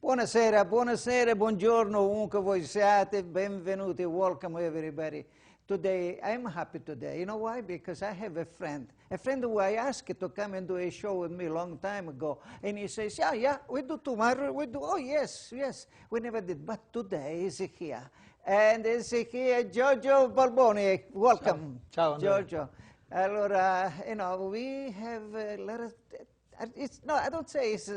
Buonasera, buonasera, buongiorno, ovunque voi siate, benvenuti, welcome everybody. Today, I'm happy today. You know why? Because I have a friend who I asked to come and do a show with me a long time ago. And he says, yeah, we do tomorrow, we do, oh yes, we never did, but today is here. And is here Giorgio Balboni, welcome. Ciao, Andrea. Giorgio. Allora, you know, we have a lot of, I don't say it's,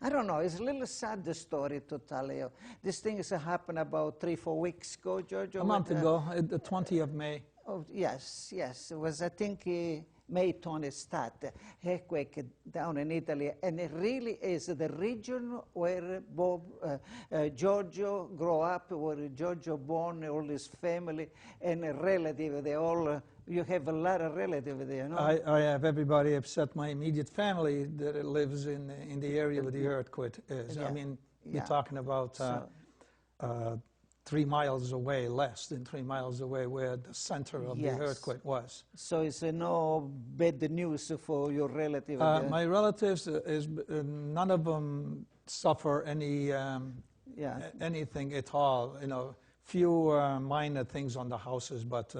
I don't know, it's a little sad the story to tell you. This thing has happened about 3-4 weeks ago, Giorgio. A month ago, the 20th of May. Oh, yes. It was, I think, May 20th start, earthquake down in Italy. And it really is the region where Giorgio grew up, where Giorgio born, all his family and relative, they all, you have a lot of relatives there, no? I have everybody except my immediate family that lives in the area where the earthquake is. Yeah. I mean, you're talking about 3 miles away, less than 3 miles away, where the center of the earthquake was. So it's no bad news for your relative? My relatives, none of them suffer any anything at all. You know, few minor things on the houses, but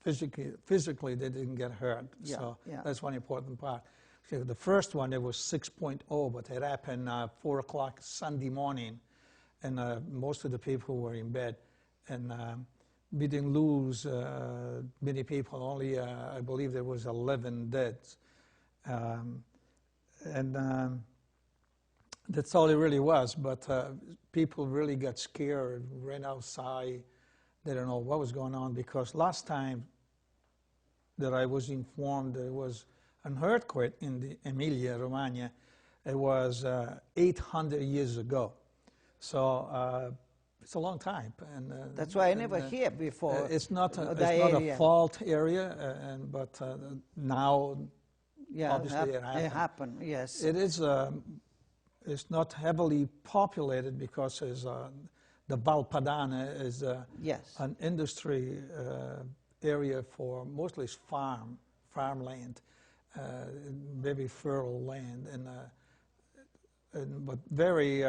physically they didn't get hurt. So that's one important part. So the first one, it was 6.0, but it happened 4 o'clock Sunday morning, and most of the people were in bed, and we didn't lose many people. Only I believe there was 11 dead, and that's all it really was. But people really got scared, ran outside. They don't know what was going on, because last time that I was informed there was an earthquake in the Emilia-Romagna, it was 800 years ago. So it's a long time. And that's why I never hear before. It's not a fault area, but now obviously it happened. Yes. It is. It's not heavily populated because it's the Val Padana is an industry area for mostly farmland, very fertile land, but very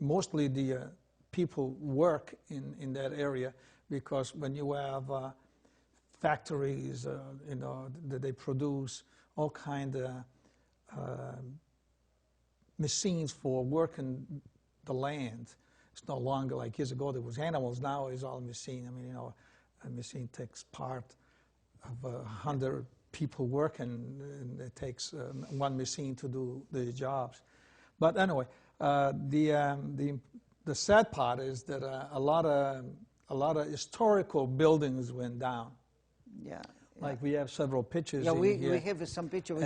mostly the people work in that area, because when you have factories, you know, that they produce all kind of machines for working the land. It's no longer like years ago there was animals. Now it's all machine. I mean, you know, a machine takes part of 100 people working, and it takes one machine to do the jobs. But anyway, the sad part is that a lot of historical buildings went down. Yeah. Like we have several pictures. Yeah, we have some pictures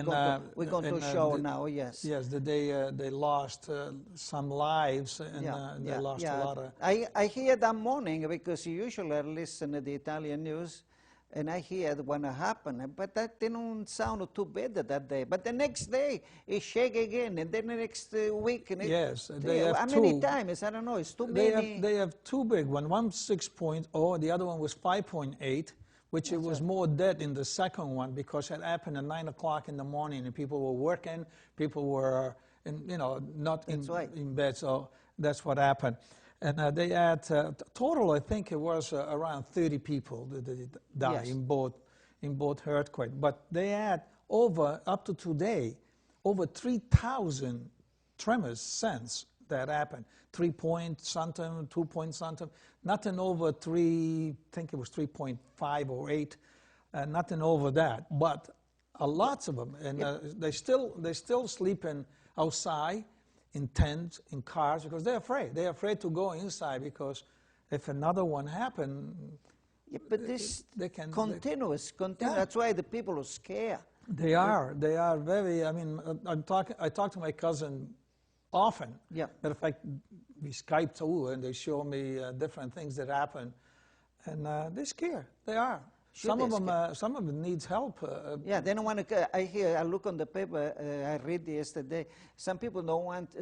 we're going to show now. Yes. Yes, that they lost some lives, and they lost a lot of. I hear that morning, because usually I listen to the Italian news, and I hear when it happened, but that didn't sound too bad that day. But the next day it shake again, and then the next week. Yes, they have how many times? I don't know. It's too many. They have two big ones. One 6.0, the other one was 5.8. Which it was more dead in the second one, because it happened at 9 o'clock in the morning, and people were working, people were, not in bed. So that's what happened. And they had total, I think it was around 30 people that died in both earthquakes. But they had up to today, over 3,000 tremors since that happened. 3 point something, 2 point something, nothing over 3, I think it was 3.5 or 8, nothing over that. But lots of them, and they still sleeping outside in tents, in cars, because they're afraid. They're afraid to go inside, because if another one happened, but this continuous. Yeah. That's why the people are scared. They are very. I mean, I talk to my cousin often. Yeah. Matter of fact, we Skype too, and they show me different things that happen, and they're scared. They are. Some of them needs help. Yeah, they don't want to. I look on the paper. I read yesterday. Some people don't want.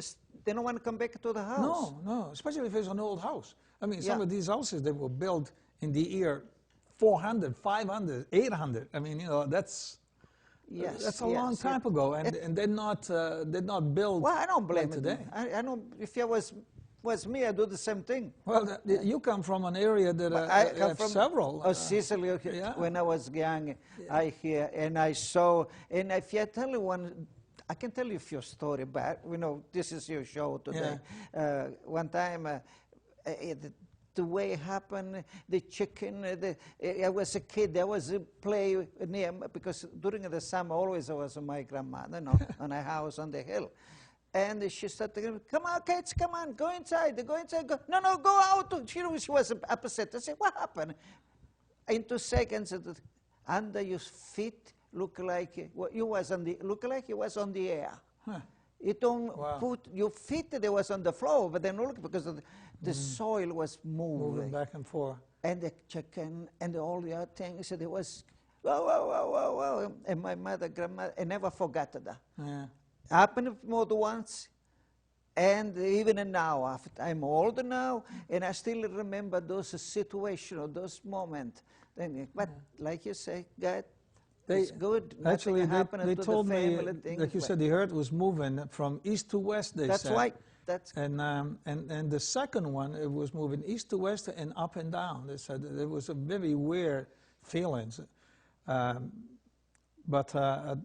They don't want to come back to the house. No, especially if it's an old house. I mean, some of these houses, they were built in the year 400, 500, 800. I mean, that's Yes, That's a yes, long time ago, and did not build Well, I don't blame like it. today. I don't. If it was me, I'd do the same thing. Well, you come from an area that But I come have from several. Sicily. Okay. Yeah. When I was young, I hear and I saw. And if I tell you one, I can tell you a few stories. But this is your show today. One time, the way it happened, the chicken. I was a kid. I was play near because during the summer always I was with my grandmother, on a house on the hill. And she started, come on, kids, come on, go inside, go inside. Go. No, go out. She was upset. I said, what happened? In 2 seconds, under your feet look like you was on the air. Huh. You don't Wow. put your feet. They was on the floor, but then look because the soil was moving Back and forth. and the chicken and all the other things. So there was wow. And my grandmother, I never forgot that. Yeah. Happened more than once, and even now, I'm older now, and I still remember those situations, those moments. But like you say, God, it's good. Actually, Nothing happened they to told the me, family thing. like you said, the earth was moving from east to west. They That's said. right. And the second one, it was moving east to west and up and down. They said it was a very weird feelings. But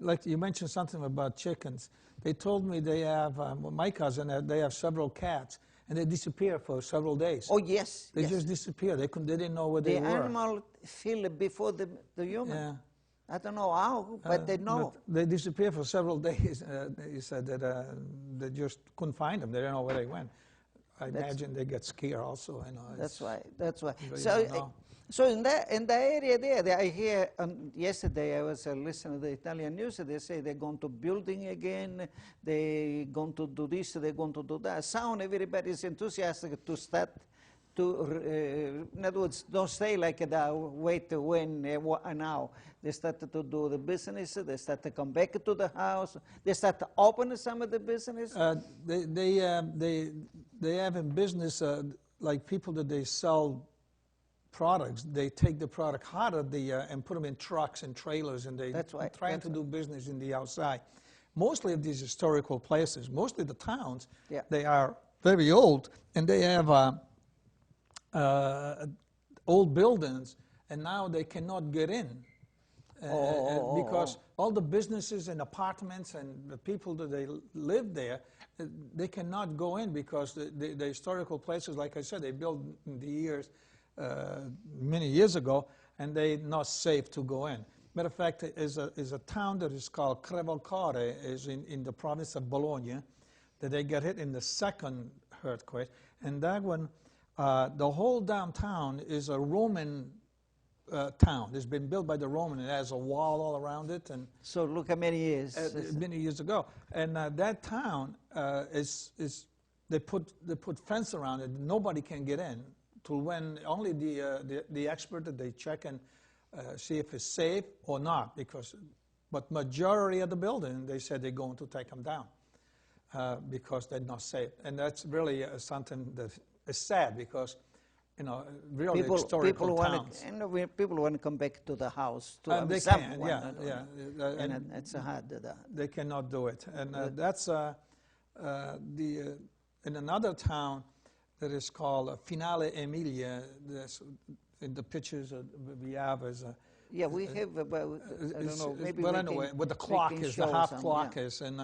like you mentioned something about chickens. They told me they have, my cousin, they have several cats, and they disappear for several days. Oh, yes. They just disappear. They didn't know where they were. The animal feel it before the human. Yeah. I don't know how, but they know. But they disappeared for several days. He said that they just couldn't find them. They don't know where they went. I imagine they get scared also. That's right. That's right. So, So in the area there, I hear yesterday I was listening to the Italian news. They say they're going to building again. They're going to do this. They're going to do that. Sound everybody's enthusiastic to start. In other words, don't stay like that. Wait when now. They started to do the business. They start to come back to the house. They start to open some of the business. They have in business like people that they sell products. They take the product out of the and put them in trucks and trailers, and they trying to do business in the outside. Mostly of these historical places, mostly the towns, they are very old, and they have old buildings, and now they cannot get in because all the businesses and apartments and the people that they live there, they cannot go in because the historical places, like I said, they built in the years many years ago, and they're not safe to go in. Matter of fact, is a town that is called Crevalcore, is in the province of Bologna, that they got hit in the second earthquake, and that one, the whole downtown is a Roman town. It's been built by the Roman. It has a wall all around it, and so look how many years. Many years ago, and that town they put fence around it. Nobody can get in. Till when only the expert that they check and see if it's safe or not, but majority of the building, they said they're going to take them down because they're not safe. And that's really something that is sad because, really historical towns. People want to come back to the house. They can, yeah. And it's hard. They cannot do it. And that's in another town, that is called Finale Emilia. In the pictures we have as a... Yeah, we have about, I don't know, maybe but anyway, what the clock is, the half clock is, and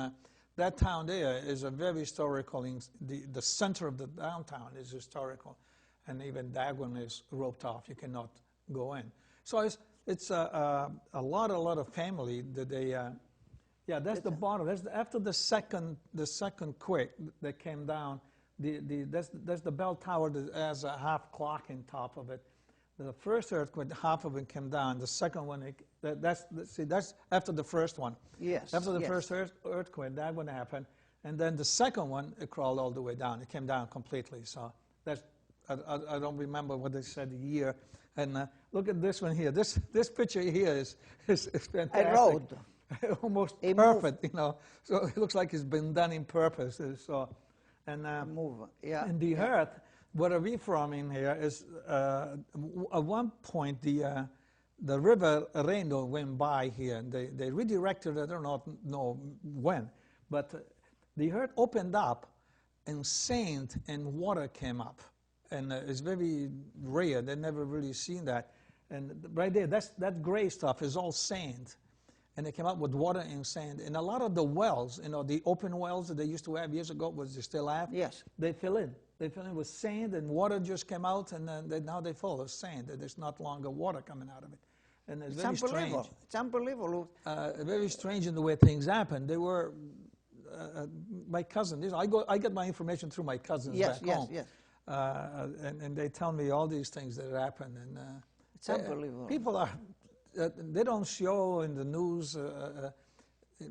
that town there is a very historical, the center of the downtown is historical, and even that one is roped off, you cannot go in. So it's a lot of family that they, that's the bottom, after the second quake that came down, that's the bell tower that has a half clock in top of it. The first earthquake, half of it came down. The second one, that's after the first one. Yes. After the first earthquake, that one happened, and then the second one, it crawled all the way down. It came down completely. So I don't remember what they said the year. And look at this one here. This picture here is fantastic. A road. Almost perfect, So it looks like it's been done in purpose. So. And in the earth, where are we from in here is at one point the the river Reno went by here, and they redirected, I don't know when, but the earth opened up, and sand and water came up. And it's very rare. They've never really seen that. And right there, that gray stuff is all sand. And they came up with water and sand. And a lot of the wells, the open wells that they used to have years ago, which they still have, yes, they fill in. They fill in with sand, and water just came out, and now they fill with sand. There's not longer water coming out of it. And it's very unbelievable. strange. It's unbelievable. Very strange in the way things happen. They were... my cousin, I get my information through my cousins back home. Yes. And they tell me all these things that happen. And it's unbelievable. People are, they don't show in the news,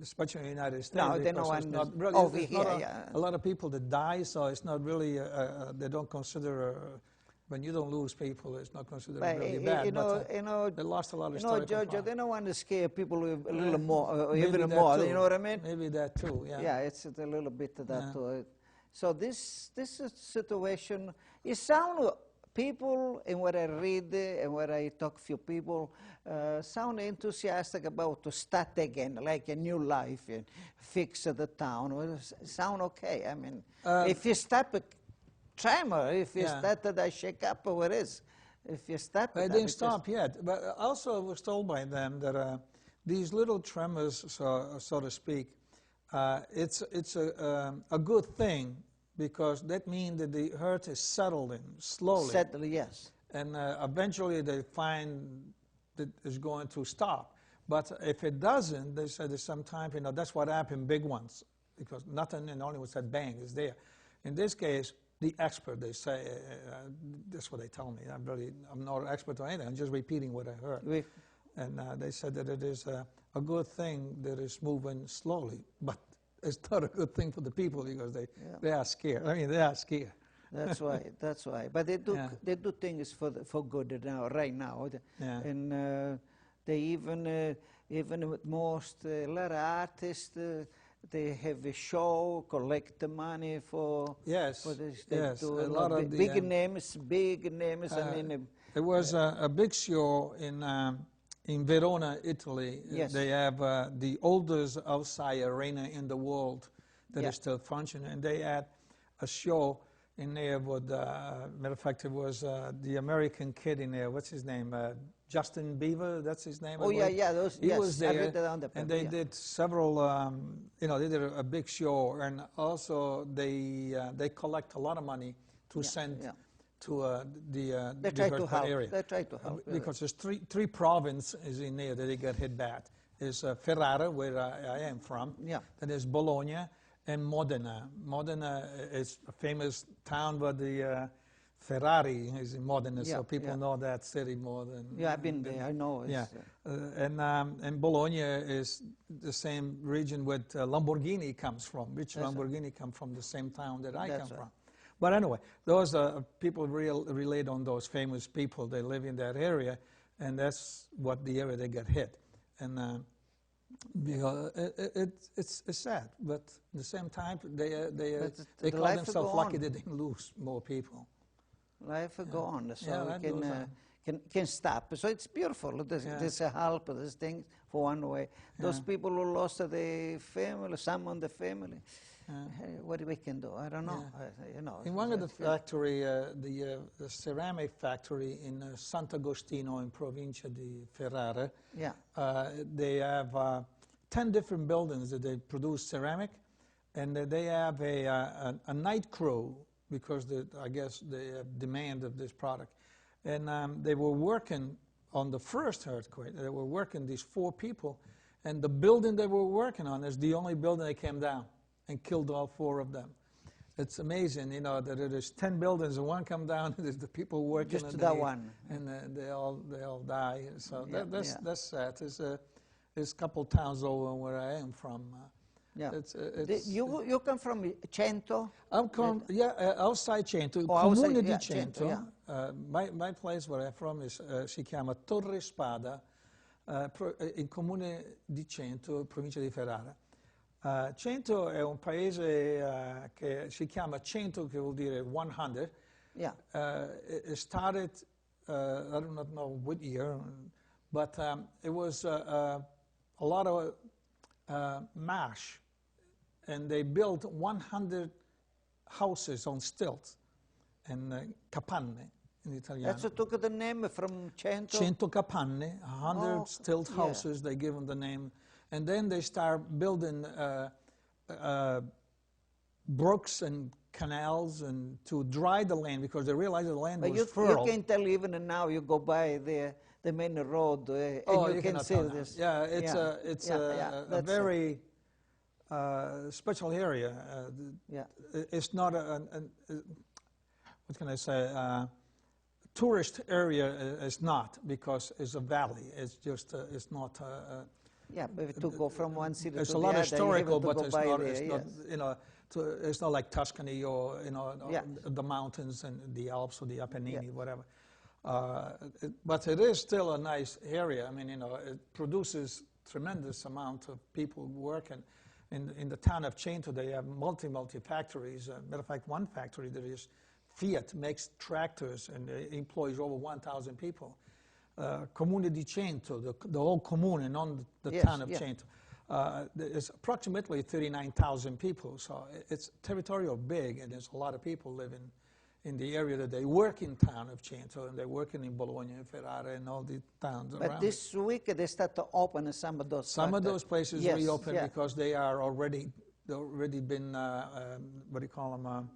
especially in the United States. No, they know. A lot of people that die, so it's not really, they don't consider, when you don't lose people, it's not considered really bad. They lost a lot of historical Giorgio, they don't want to scare people a little more, maybe even that more, too. you know what I mean? Maybe that too, yeah. Yeah, it's a little bit of that too. So this situation, it sounds, people, and what I read and what I talk to few people, sound enthusiastic about to start again, like a new life and fix the town. Well, sound okay. I mean, if you stop a tremor, if you start to shake up what it is, if you stop it. They didn't stop yet. But also I was told by them that these little tremors, so to speak, it's a good thing, because that means that the earth is settling slowly. Settling, yes. And eventually they find that it's going to stop. But if it doesn't, they said that sometimes, that's what happened, big ones, because nothing, and only was that bang is there. In this case, the expert, they say, that's what they tell me. I'm not an expert or anything. I'm just repeating what I heard. And they said that it is a good thing that it's moving slowly. But it's not a good thing for the people, because they are scared. I mean, they are scared. That's why. That's why. But they do things for good now, right now. Yeah. And they even with most a lot of artists. They have a show, collect the money for this. They do a lot of big names. I mean, there was a big show in Verona, Italy. Yes. They have the oldest outside arena in the world that is still functioning, and they had a show in there with, matter of fact, it was the American kid in there. What's his name? Justin Bieber, that's his name. Oh, yeah. He was there, and they did several, they did a big show, and also they collect a lot of money to send to the earthquake area. They try to help. Because there's three provinces in there that they get hit bad. There's Ferrara, where I am from. Yeah. Then there's Bologna and Modena. Modena is a famous town, but the Ferrari is in Modena, so people know that city more than... Yeah, I've been there, I know. And Bologna is the same region where Lamborghini comes from. Lamborghini come from the same town that I come from. But anyway, those people relate on those famous people. They live in that area, and that's what the area they get hit. And because it's sad, but at the same time, they call themselves lucky they didn't lose more people. Life go on, so can stop. So it's beautiful. There's a help, this thing for one way. Those people who lost their family, some on the family, what we can do? I don't know. In one of the factory, the ceramic factory in Sant'Agostino in Provincia di Ferrara, they have 10 different buildings that they produce ceramic, and they have a night crew, because I guess the demand of this product. And they were working on the first earthquake. They were working, these 4 people, and the building they were working on is the only building that came down and killed all 4 of them. It's amazing, that it is 10 buildings and one come down, and there's the people working just that one, and they all die. So that's sad. There's a couple towns over where I am from. You come from Cento? I'm outside Cento, Comune di Cento. My place where I'm from si chiama Torre Spada, in Comune di Cento, provincia di Ferrara. Cento è un paese che si chiama Cento, che vuol dire 100. It started, I don't know what year, but it was a lot of mash, and they built 100 houses on stilts, and capanne in Italiano. That's what took the name from Cento? 100 capanne, 100 stilt yeah. houses, they give them the name. And then they start building brooks and canals and to dry the land, because they realized the land was fertile. You can tell even now you go by the main road and you can see this. Yeah, it's a very special area. It's not what can I say? Tourist area is not, because it's a valley. It's just it's not. Yeah, but to go from one city to the other. It's a lot historical, but it's not. There, it's not. You know, it's not like Tuscany or the mountains and the Alps or the Apennine, whatever. But it is still a nice area. I mean, it produces tremendous amount of people working. In the town of Cento, they have multi factories. Matter of fact, one factory that is Fiat makes tractors and employs over 1,000 people. Comune di Cento, the whole comune, not the town of Cento, there's approximately 39,000 people. So it's territorial big, and there's a lot of people living in the area that they work in town of Cento, and they're working in Bologna and Ferrara and all the towns around. But this week they start to open some of those. Some of those places reopen because they are already been what do you call them?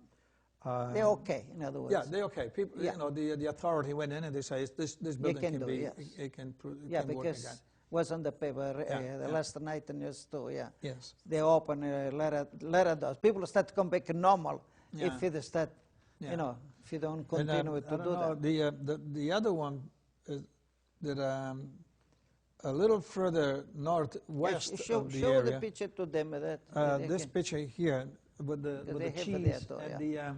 They're okay, in other words. Yeah, they're okay. People, the authority went in and they say this building can be, it can yeah, can work because again. was on the paper the last night in news too. Yeah. Yes. They open later does. People start to come back normal if they start. Yeah. You know, if you don't continue to do that. The other one is that a little further northwest of the show area. the picture to them. This picture here with the cheese and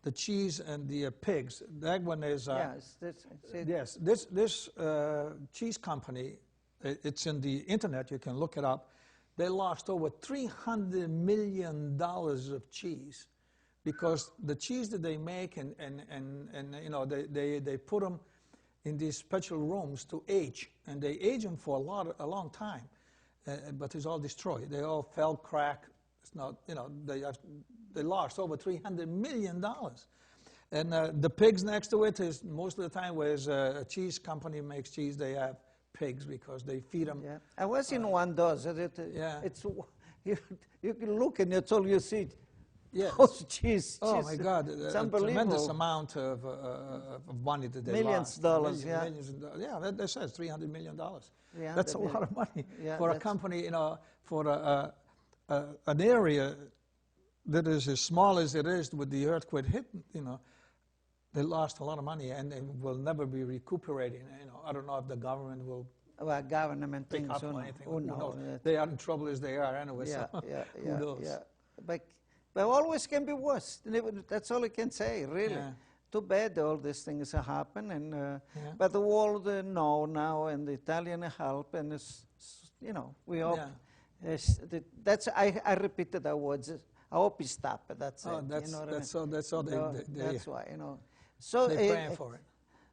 the cheese and the pigs. That one is yes. This cheese company. It's in the internet. You can look it up. They lost over $300 million of cheese, because the cheese that they make and you know they put them in these special rooms to age, and they age them for a long time, but it's all destroyed. They all fell, crack. It's not, you know, they lost over $300 million, and the pigs next to it is most of the time where a cheese company makes cheese, they have pigs because they feed them. Yeah, I was in one does. It's you can look and that's all you see. Yes. Oh, cheese. Oh my God! It's a unbelievable. Tremendous amount of money that they lost. Millions of dollars. Yeah, that says $300 million. That's a lot of money for a company. You know, for an area that is as small as it is with the earthquake hit. You know, they lost a lot of money, and they will never be recuperating. You know, I don't know if the government will. Well, government things. Who knows? They are in trouble as they are anyway. Who knows? Yeah. But always can be worse. That's all I can say, really. Yeah. Too bad all these things happen, and but the world know now, and the Italian help, and it's, you know, we hope. That's I repeated the words. I hope it stops. That's it. That's, you know that's all. That's all. That's why, you know. So they're praying for it.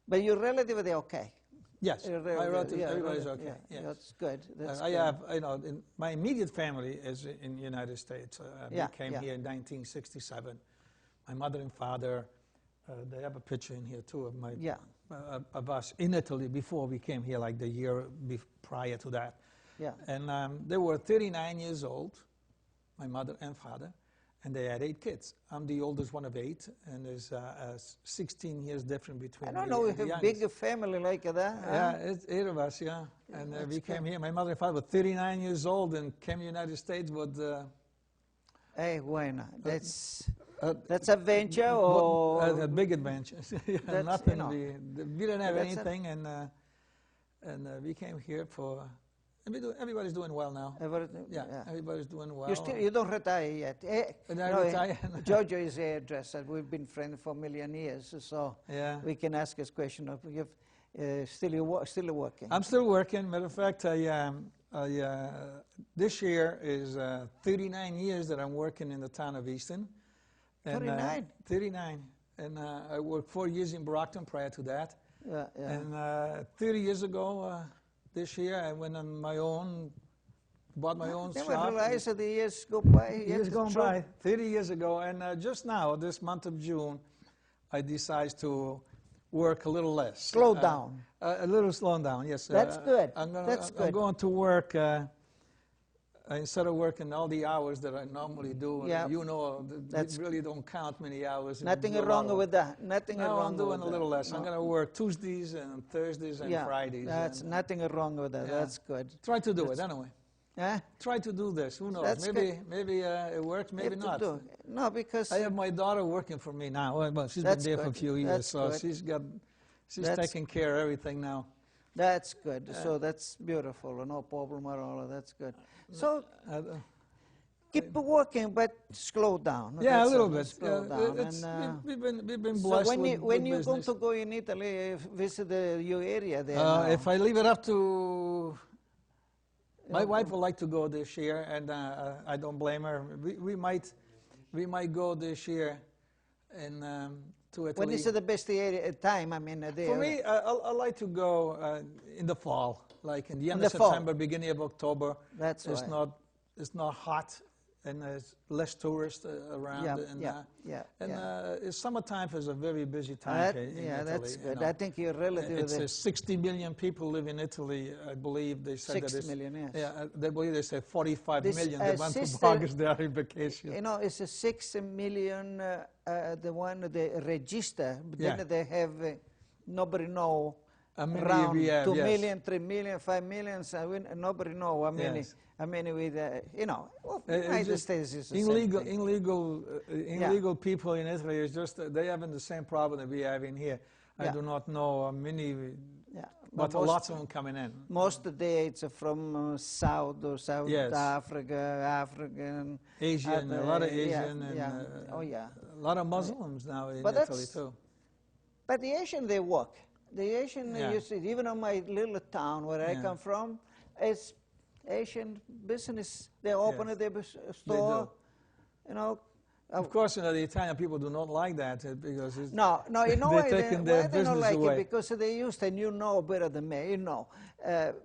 But your relative, they're okay. Yes, my relatives, everybody's okay. Yeah, that's good. I have, you know, my immediate family is in the United States. We came here in 1967. My mother and father, they have a picture in here too of us in Italy before we came here, like the year prior to that. Yeah. And they were 39 years old, my mother and father, and they had 8 kids. I'm the oldest one of 8, and there's 16 years difference between me. I don't know, we have a big family like that. Yeah, it's 8 of us, And we came here. My mother and father were 39 years old and came to the United States with... Hey, bueno, that's adventure or... a big adventure. Nothing. You know, we didn't have anything, and we came here for... Everybody's doing well now. Everybody's doing well. You don't retire yet. Retire. Giorgio is a hairdresser. We've been friends for a million years, so we can ask his question of if still working. I'm still working. Matter of fact, this year is 39 years that I'm working in the town of Easton. 39? 39. And I worked 4 years in Brockton prior to that. Yeah. And 30 years ago, this year. I went on my own, bought my own Never shop. realized that the years go by. Years gone by, 30 years ago, and just now, this month of June, I decided to work a little less. Slow down. A little slow down, yes. That's good. I'm good. going to work, instead of working all the hours that I normally do, Yeah. you know, you really don't count many hours. Nothing wrong with that. Nothing no, wrong I'm doing with a little that. less. No. I'm going to work Tuesdays and Thursdays and Fridays. That's and, nothing wrong with that. yeah. That's good. Try to do it anyway. Huh? Try to do this. Who knows? That's Maybe it works, maybe You have not. to do. No, because I have my daughter working for me now. Well, she's been That's there for a good. few years, That's so good. she's taking care of everything now. that's good. So that's beautiful. No problem at all. That's good. So keep working, but slow down. Yeah, That's a little it. bit. Slow down. And, we've been so blessed when with you're going business. to go in Italy, visit your area there now? If I leave it up to my wife, would like to go this year, and I don't blame her. We might go this year, and to Italy. When is the best time? I mean, For me, I like to go in the fall, like in the end of the fall. September, beginning of October. That's it's right. It's not hot, and there's less tourists around. Summertime is a very busy time in Italy. That's good. You know. I think you're relative. It's 60 million people live in Italy. I believe they said 6 that it's, million, yes. Yeah, they believe they said 45 million. They went to sister, August there on vacation. You know, it's a 6 million. The one they register, but Yeah. then they have nobody know. Around 2 million, 3 million, 5 million. So nobody know how many. Yes. How many with well, United States is the illegal, same thing. illegal people in Italy is just they having the same problem that we have in here. I do not know how many, but lots of them coming in. Most of the day it's from South or South Africa, African, Asian, a lot of Asian, and a lot of Muslims now in Italy too. But the Asian they work. The Asian, you see, even in my little town where I come from, it's Asian business. They open their store, you know. Of course, you know, the Italian people do not like that because it's no, you know why taking their they don't business like away. it? Because they used, and you know better than me, you know.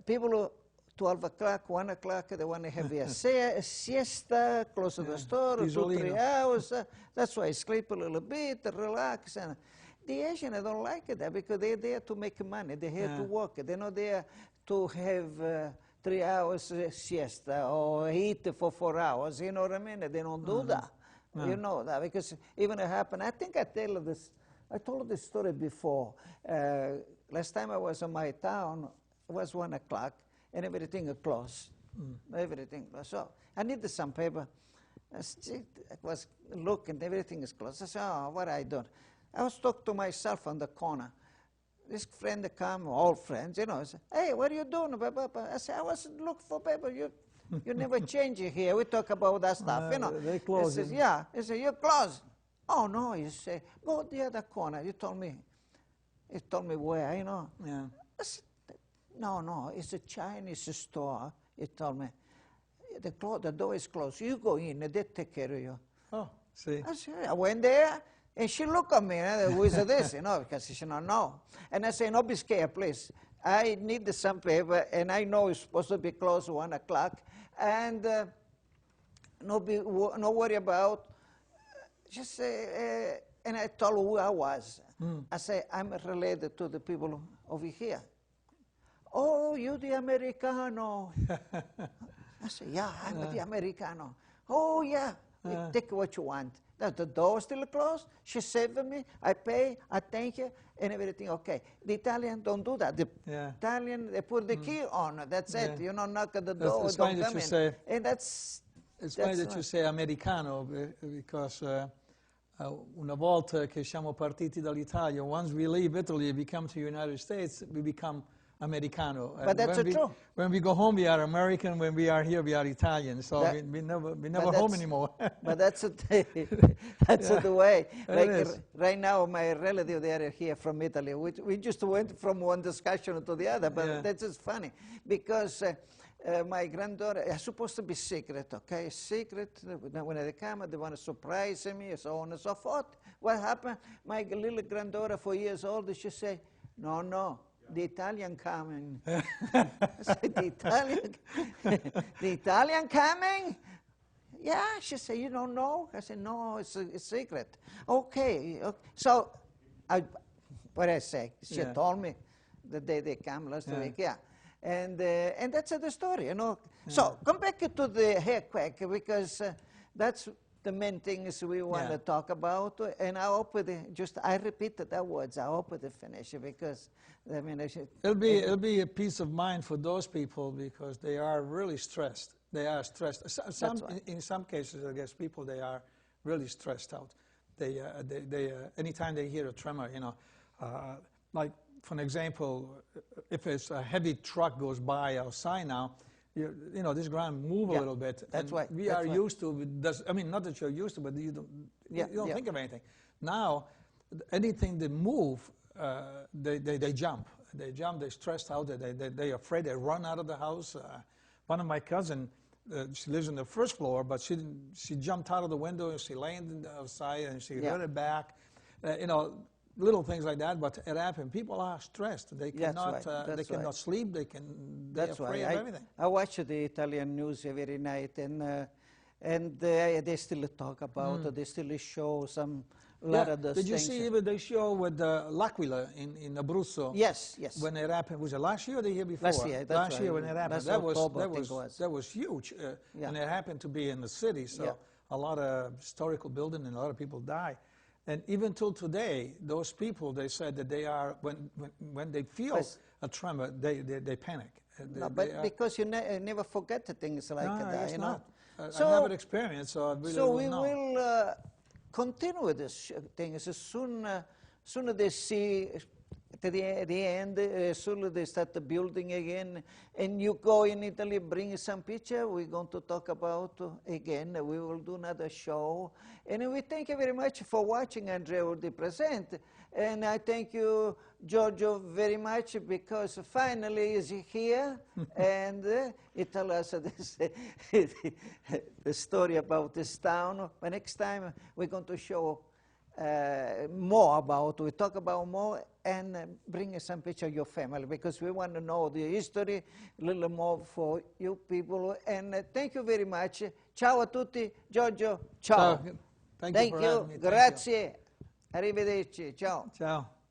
People who 12 o'clock, 1 o'clock, they want to have a siesta, close to the store, 2-3 hours. That's why I sleep a little bit, relax. And the Asian, they don't like it because they're there to make money. They're here to work. They're not there to have 3 hours siesta or eat for 4 hours. You know what I mean? They don't do that. You know that because even it happened. I think I told this story before. Last time I was in my town, it was 1 o'clock and everything closed. Everything closed. So I needed some paper. I was looking, everything is closed. I said, oh, what I done? I was talking to myself on the corner. This friend come, old friends, you know, I said, hey, what are you doing? I said, I was looking for paper. You never change it here. We talk about that stuff, you know. They close it. Yeah. He said, you're closed. Oh, no, you say, go the other corner. You told me where, you know. Yeah. I said, no, it's a Chinese store. He told me, the door is closed. You go in, they take care of you. Oh, see. I went there. And she looked at me, who is this, you know, because she said, no. And I said, no, be scared, please. I need some paper, and I know it's supposed to be closed 1 o'clock. And no worry about, just and I told her who I was. I said, I'm related to the people over here. Oh, you the Americano. I said, yeah, I'm the Americano. Oh, yeah, take what you want. The door is still closed. She saved me. I pay. I thank you, and everything okay. The Italian don't do that. The Italian, they put the key on. That's it. You know, knock at the door. It's don't funny come that you in. say. And that's. It's funny that you say Americano because una volta che siamo partiti dall'Italia, once we leave Italy and we come to the United States, we become Americano. But that's true. When we go home, we are American. When we are here, we are Italian. So we never home anymore. But that's the way. Like right now, my relative, they are here from Italy. We just went from one discussion to the other, but that's just funny because my granddaughter is supposed to be secret, okay? Secret. When they come, they want to surprise me, so on and so forth. What happened? My little granddaughter, 4 years old, she say, no, the Italian coming. I said, the Italian, the Italian coming? Yeah, she said, you don't know? I said, no, it's a secret. Okay, so, what I say, she told me the day they come last week, and that's the story, you know. So, come back to the hair quack, because that's the main things we want to talk about, and I hope I repeated that words. I hope they finish, because I mean, it'll be a peace of mind for those people, because they are really stressed. They are stressed. In some cases, I guess people, they are really stressed out. They anytime they hear a tremor, you know, like for an example, if it's a heavy truck goes by outside now. You know, this ground move a little bit. That's right. We are used to, I mean, not that you're used to, but you don't think of anything. Now, anything that move, they jump. They jump, they're stressed out, they're afraid, they run out of the house. One of my cousins, she lives on the first floor, but she jumped out of the window and she landed outside and she hurt her back. You know, little things like that, but it happened. People are stressed. They cannot, they cannot sleep. They're afraid of everything. I watch the Italian news every night, and they still talk about. They still show some lot of those things. Did you see even the show with L'Aquila in Abruzzo? Yes, yes. When it happened, was it last year or the year before? Last year. That's last year when it happened. That was huge, and it happened to be in the city. So a lot of historical building and a lot of people die. And even till today, those people, they said that they are, when they feel a tremor, they panic. Because you never forget the things like that, you know. So, I haven't experienced, so I really don't know. So we will continue with this thing. As soon as they see to the end, as soon as they start the building again, and you go in Italy, bring some picture, we're going to talk about again. We will do another show. And we thank you very much for watching Andrea Urdi Present. And I thank you, Giorgio, very much, because finally he's here, and he tells us this, the story about this town. But next time we're going to show more about, we talk about more, and bring some picture of your family, because we want to know the history a little more for you people. And thank you very much. Ciao a tutti. Giorgio, ciao. Thank you. Grazie. Arrivederci. Ciao. Ciao.